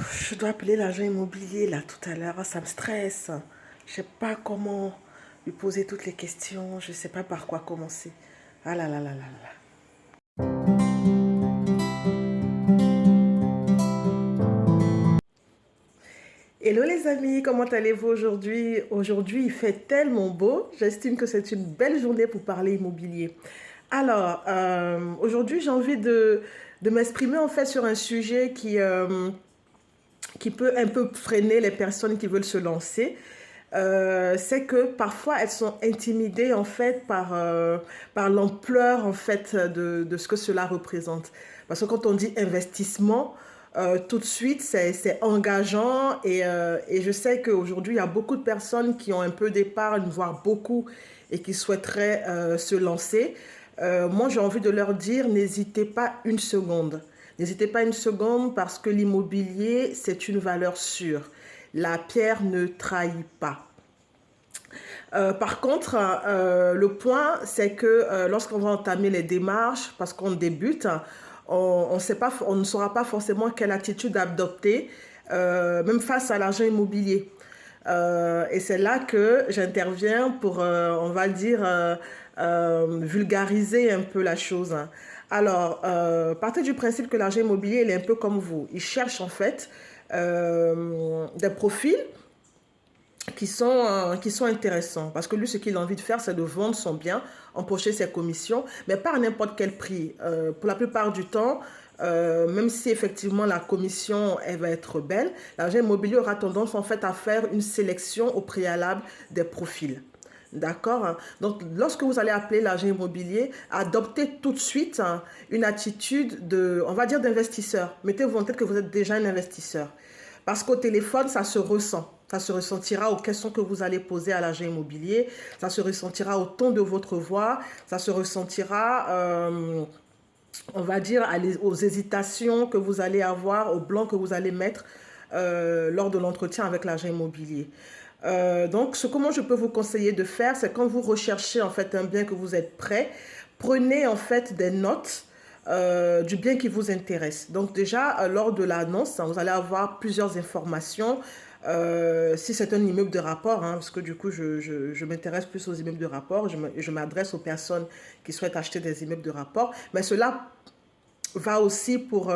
Je dois appeler l'agent immobilier là tout à l'heure, ça me stresse. Je sais pas comment lui poser toutes les questions, je sais pas par quoi commencer. Ah là là là là là. Hello les amis, comment allez-vous aujourd'hui? Aujourd'hui il fait tellement beau, j'estime que c'est une belle journée pour parler immobilier. Alors, aujourd'hui j'ai envie de m'exprimer en fait sur un sujet qui peut un peu freiner les personnes qui veulent se lancer. C'est que parfois elles sont intimidées en fait par l'ampleur en fait de ce que cela représente. Parce que quand on dit investissement, tout de suite c'est engageant et je sais qu'aujourd'hui il y a beaucoup de personnes qui ont un peu d'épargne, voire beaucoup, et qui souhaiteraient se lancer. Moi j'ai envie de leur dire, n'hésitez pas une seconde. N'hésitez pas une seconde parce que l'immobilier c'est une valeur sûre. La pierre ne trahit pas. Par contre, le point, c'est que lorsqu'on va entamer les démarches, parce qu'on débute, on ne saura pas forcément quelle attitude adopter, même face à l'argent immobilier. Et c'est là que j'interviens pour, on va dire, vulgariser un peu la chose. Alors, partez du principe que l'argent immobilier, il est un peu comme vous. Il cherche en fait des profils qui sont intéressants. Parce que lui, ce qu'il a envie de faire, c'est de vendre son bien, empocher ses commissions, mais pas à n'importe quel prix. Pour la plupart du temps, même si effectivement la commission, elle va être belle, l'agent immobilier aura tendance en fait à faire une sélection au préalable des profils. D'accord. Donc, lorsque vous allez appeler l'agent immobilier, adoptez tout de suite une attitude de, on va dire, d'investisseur. Mettez-vous en tête que vous êtes déjà un investisseur. Parce qu'au téléphone, ça se ressent. Ça se ressentira aux questions que vous allez poser à l'agent immobilier. Ça se ressentira au ton de votre voix. Ça se ressentira, on va dire, aux hésitations que vous allez avoir, aux blancs que vous allez mettre lors de l'entretien avec l'agent immobilier. Donc, ce que moi je peux vous conseiller de faire, c'est quand vous recherchez en fait un bien que vous êtes prêt, prenez en fait des notes du bien qui vous intéresse. Donc déjà, lors de l'annonce, vous allez avoir plusieurs informations. Si c'est un immeuble de rapport, parce que du coup, je m'intéresse plus aux immeubles de rapport, je m'adresse aux personnes qui souhaitent acheter des immeubles de rapport, mais cela va aussi pour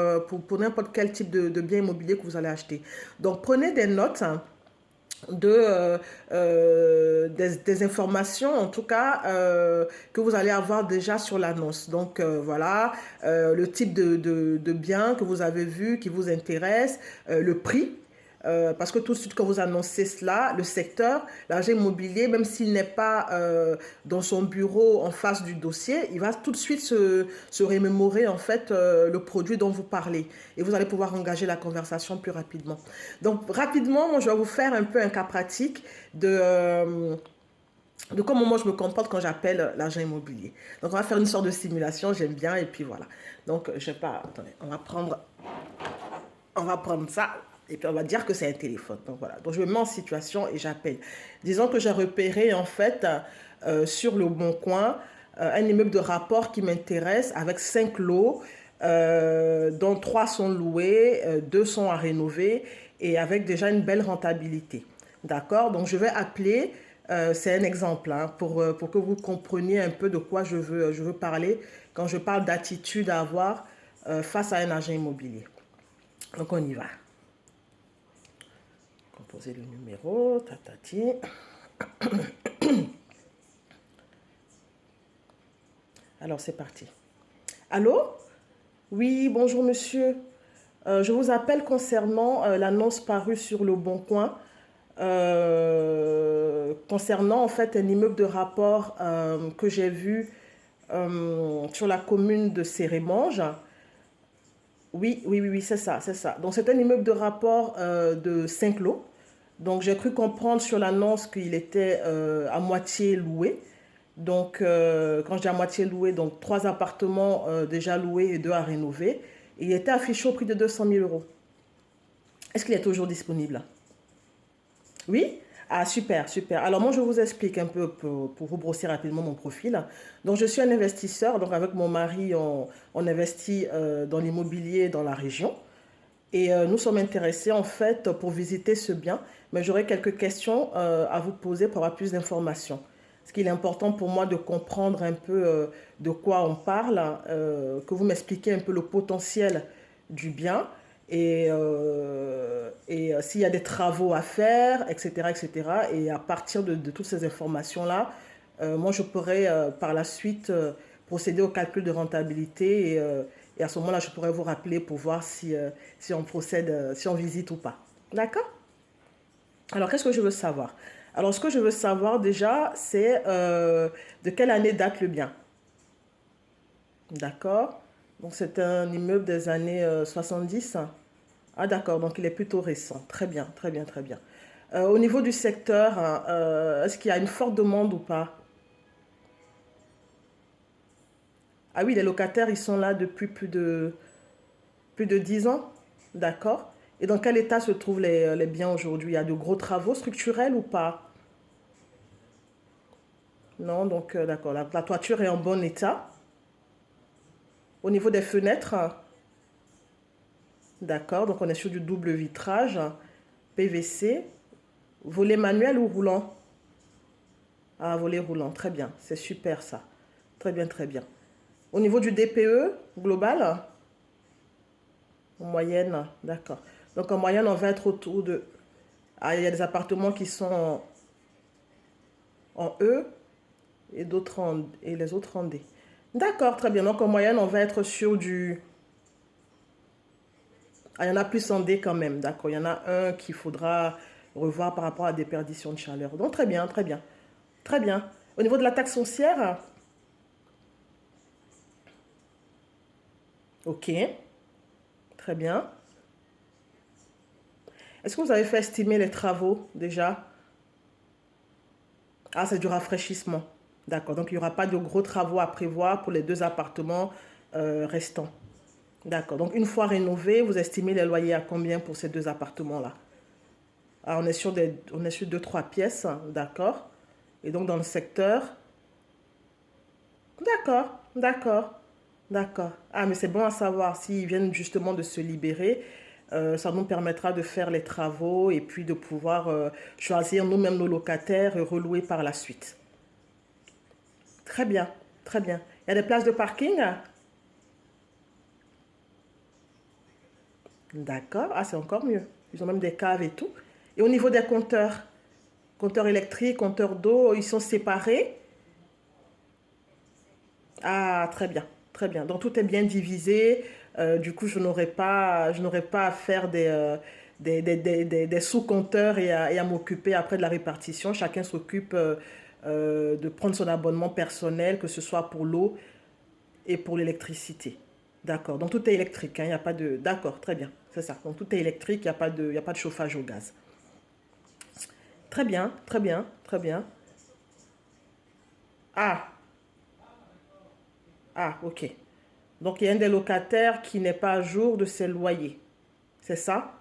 n'importe quel type de bien immobilier que vous allez acheter. Donc, prenez des notes des informations en tout cas que vous allez avoir déjà sur l'annonce. Donc voilà, le type de bien que vous avez vu qui vous intéresse, le prix. Parce que tout de suite quand vous annoncez cela, le secteur, l'agent immobilier, même s'il n'est pas dans son bureau en face du dossier, il va tout de suite se remémorer en fait le produit dont vous parlez. Et vous allez pouvoir engager la conversation plus rapidement. Donc rapidement, moi, je vais vous faire un peu un cas pratique de comment moi je me comporte quand j'appelle l'agent immobilier. Donc on va faire une sorte de simulation, j'aime bien, et puis voilà. Donc je sais pas, attendez, on va prendre ça, et puis on va dire que c'est un téléphone. Donc voilà, donc je me mets en situation et j'appelle. Disons que j'ai repéré en fait sur le Bon Coin un immeuble de rapport qui m'intéresse avec 5 lots, dont 3 sont loués, 2 sont à rénover et avec déjà une belle rentabilité. D'accord. Donc je vais appeler, c'est un exemple pour que vous compreniez un peu de quoi je veux parler quand je parle d'attitude à avoir face à un agent immobilier. Donc on y va. Composer le numéro, tatati. Alors c'est parti. Allô? Oui, bonjour monsieur. Je vous appelle concernant l'annonce parue sur le Bon Coin, concernant en fait un immeuble de rapport que j'ai vu sur la commune de Cérémange. Oui, oui, oui, oui, c'est ça, c'est ça. Donc c'est un immeuble de rapport de 5 lots. Donc j'ai cru comprendre sur l'annonce qu'il était à moitié loué. Donc quand je dis à moitié loué, donc 3 appartements déjà loués et 2 à rénover. Et il était affiché au prix de 200 000 euros. Est-ce qu'il est toujours disponible? Oui? Ah, super, super. Alors, moi, je vous explique un peu pour vous brosser rapidement mon profil. Donc, je suis un investisseur. Donc, avec mon mari, on investit dans l'immobilier dans la région. Et nous sommes intéressés en fait pour visiter ce bien, mais j'aurais quelques questions à vous poser pour avoir plus d'informations. Parce qu'il est important pour moi de comprendre un peu de quoi on parle, que vous m'expliquez un peu le potentiel du bien et s'il y a des travaux à faire, etc., etc. Et cetera. Et à partir de toutes ces informations-là, moi je pourrais par la suite procéder au calcul de rentabilité et à ce moment-là, je pourrais vous rappeler pour voir si on procède, si on visite ou pas. D'accord? Alors, qu'est-ce que je veux savoir? Alors, ce que je veux savoir déjà, c'est de quelle année date le bien. D'accord? Donc, c'est un immeuble des années 70. Ah, d'accord, donc il est plutôt récent. Très bien, très bien, très bien. Au niveau du secteur, hein, est-ce qu'il y a une forte demande ou pas? Ah oui, les locataires, ils sont là depuis plus de 10 ans. D'accord. Et dans quel état se trouvent les biens aujourd'hui? Il y a de gros travaux structurels ou pas? Non, donc d'accord. La toiture est en bon état. Au niveau des fenêtres, d'accord. Donc on est sur du double vitrage, PVC. Volet manuel ou roulant? Ah, volet roulant. Très bien. C'est super ça. Très bien, très bien. Au niveau du DPE global, en moyenne, d'accord. Donc en moyenne, on va être autour de... Ah, il y a des appartements qui sont en E et et les autres en D. D'accord, très bien. Donc en moyenne, on va être sur du... Ah, il y en a plus en D quand même, d'accord. Il y en a un qu'il faudra revoir par rapport à des perditions de chaleur. Donc très bien, très bien. Très bien. Au niveau de la taxe foncière, ok, très bien. Est-ce que vous avez fait estimer les travaux déjà? Ah, c'est du rafraîchissement. D'accord, donc il n'y aura pas de gros travaux à prévoir pour les deux appartements restants. D'accord, donc une fois rénovés, vous estimez les loyers à combien pour ces deux appartements-là? Ah, on est sur deux, trois pièces, d'accord. Et donc dans le secteur, d'accord, d'accord, d'accord. Ah, mais c'est bon à savoir, s'ils viennent justement de se libérer, ça nous permettra de faire les travaux et puis de pouvoir choisir nous-mêmes nos locataires et relouer par la suite. Très bien, très bien. Il y a des places de parking? D'accord, ah, c'est encore mieux. Ils ont même des caves et tout. Et au niveau des compteurs, compteurs électriques, compteurs d'eau, ils sont séparés. Ah, très bien, très bien. Donc tout est bien divisé. Du coup, je n'aurai pas à faire des sous-compteurs et à m'occuper après de la répartition. Chacun s'occupe de prendre son abonnement personnel, que ce soit pour l'eau et pour l'électricité. D'accord. Donc tout est électrique, hein, il n'y a pas de... D'accord, très bien. C'est ça. Donc tout est électrique, il n'y a pas de chauffage au gaz. Très bien, très bien, très bien. Ah, ah, ok. Donc il y a un des locataires qui n'est pas à jour de ses loyers. C'est ça?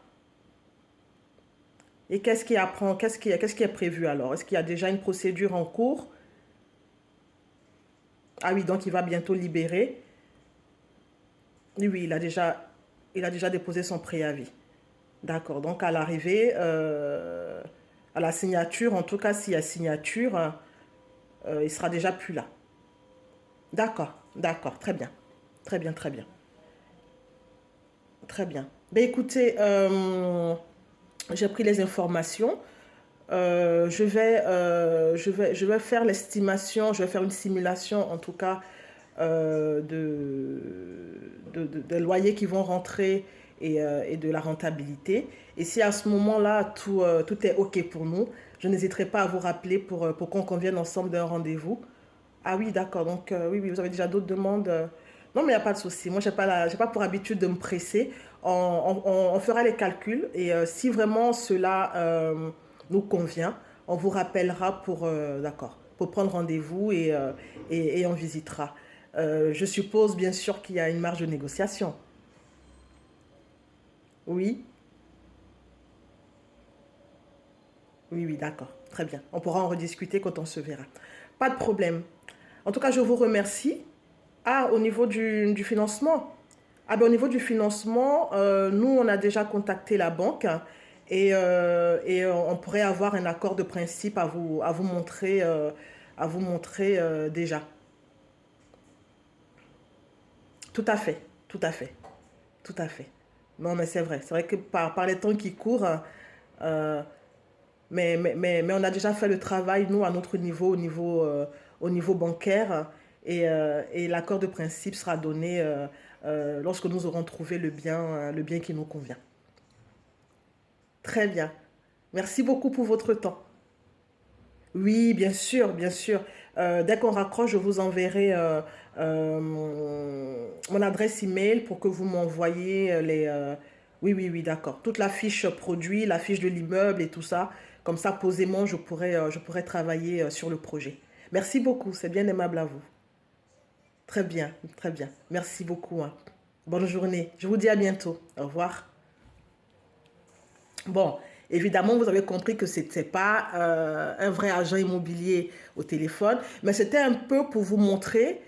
Et qu'est-ce qui est prévu alors? Est-ce qu'il y a déjà une procédure en cours? Ah oui, donc il va bientôt libérer. Oui, oui, il a déjà déposé son préavis. D'accord. Donc à l'arrivée, à la signature, en tout cas s'il y a signature, il sera déjà plus là. D'accord, d'accord, très bien. Très bien, très bien. Très bien. Ben écoutez, j'ai pris les informations. Je vais faire l'estimation, je vais faire une simulation en tout cas des loyers qui vont rentrer et de la rentabilité. Et si à ce moment-là, tout est OK pour nous, je n'hésiterai pas à vous rappeler pour qu'on convienne ensemble d'un rendez-vous. Ah oui, d'accord. Donc, oui, oui, vous avez déjà d'autres demandes. Non, mais il n'y a pas de souci. Moi, j'ai pas pour habitude de me presser. On fera les calculs et si vraiment cela nous convient, on vous rappellera d'accord, pour prendre rendez-vous et on visitera. Je suppose bien sûr qu'il y a une marge de négociation. Oui, oui, oui, d'accord. Très bien. On pourra en rediscuter quand on se verra. Pas de problème. En tout cas, je vous remercie. Ah, au niveau du financement. Ah ben, au niveau du financement, nous, on a déjà contacté la banque et on pourrait avoir un accord de principe à vous montrer déjà. Tout à fait, tout à fait, tout à fait. Non, mais c'est vrai. C'est vrai que par les temps qui courent, euh, mais on a déjà fait le travail, nous, à notre niveau, au niveau bancaire, et l'accord de principe sera donné lorsque nous aurons trouvé le bien qui nous convient. Très bien. Merci beaucoup pour votre temps. Oui, bien sûr, bien sûr. Dès qu'on raccroche, je vous enverrai mon adresse email pour que vous m'envoyiez oui, oui, oui, d'accord. Toute la fiche produit, la fiche de l'immeuble et tout ça. Comme ça, posément, je pourrais travailler sur le projet. Merci beaucoup, c'est bien aimable à vous. Très bien, très bien. Merci beaucoup, hein. Bonne journée. Je vous dis à bientôt. Au revoir. Bon, évidemment, vous avez compris que ce n'était pas un vrai agent immobilier au téléphone, mais c'était un peu pour vous montrer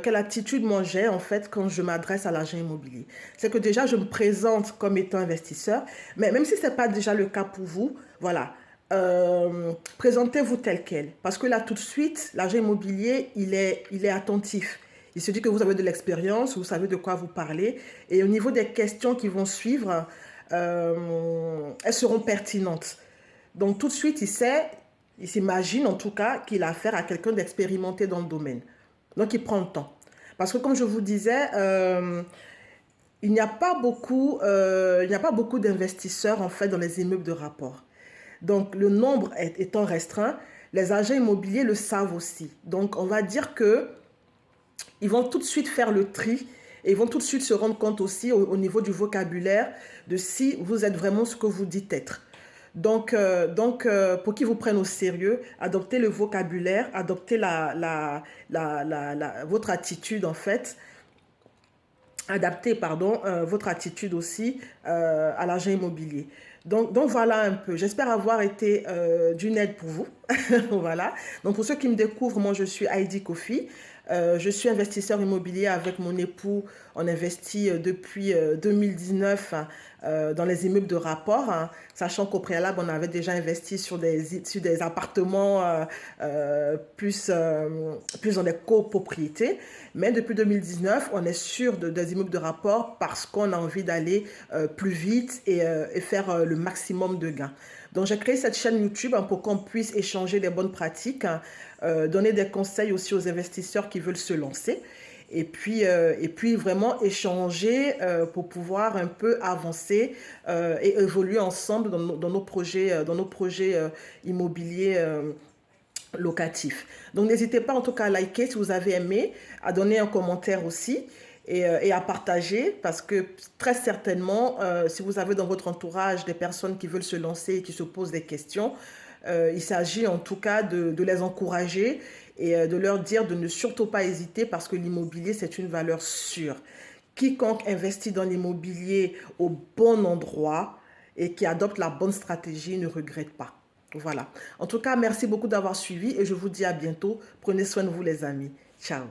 quelle attitude moi j'ai en fait quand je m'adresse à l'agent immobilier. C'est que déjà, je me présente comme étant investisseur, mais même si ce n'est pas déjà le cas pour vous, voilà, présentez-vous tel quel. Parce que là, tout de suite, l'agent immobilier, il est attentif. Il se dit que vous avez de l'expérience, vous savez de quoi vous parlez. Et au niveau des questions qui vont suivre, elles seront pertinentes. Donc tout de suite, il s'imagine en tout cas qu'il a affaire à quelqu'un d'expérimenté dans le domaine. Donc il prend le temps. Parce que comme je vous disais, il n'y a pas beaucoup d'investisseurs en fait dans les immeubles de rapport. Donc le nombre étant restreint, les agents immobiliers le savent aussi. Donc on va dire que ils vont tout de suite faire le tri et ils vont tout de suite se rendre compte aussi au niveau du vocabulaire de si vous êtes vraiment ce que vous dites être. Pour qu'ils vous prennent au sérieux, adoptez le vocabulaire, adoptez votre attitude en fait, adaptez, pardon, votre attitude aussi à l'agent immobilier. Donc voilà un peu. J'espère avoir été d'une aide pour vous. Voilà. Donc pour ceux qui me découvrent, moi je suis Heidi Kofi. Je suis investisseur immobilier avec mon époux. On investit depuis 2019 dans les immeubles de rapport, hein, sachant qu'au préalable, on avait déjà investi sur des appartements plus dans des copropriétés. Mais depuis 2019, on est sur des immeubles de rapport parce qu'on a envie d'aller plus vite et faire le maximum de gains. Donc, j'ai créé cette chaîne YouTube hein, pour qu'on puisse échanger des bonnes pratiques, hein, donner des conseils aussi aux investisseurs qui veulent se lancer. Et puis vraiment échanger pour pouvoir un peu avancer et évoluer ensemble dans nos projets immobiliers locatifs. Donc n'hésitez pas en tout cas à liker si vous avez aimé, à donner un commentaire aussi et à partager parce que très certainement, si vous avez dans votre entourage des personnes qui veulent se lancer et qui se posent des questions, il s'agit en tout cas de les encourager et de leur dire de ne surtout pas hésiter parce que l'immobilier, c'est une valeur sûre. Quiconque investit dans l'immobilier au bon endroit et qui adopte la bonne stratégie ne regrette pas. Voilà. En tout cas, merci beaucoup d'avoir suivi et je vous dis à bientôt. Prenez soin de vous les amis. Ciao.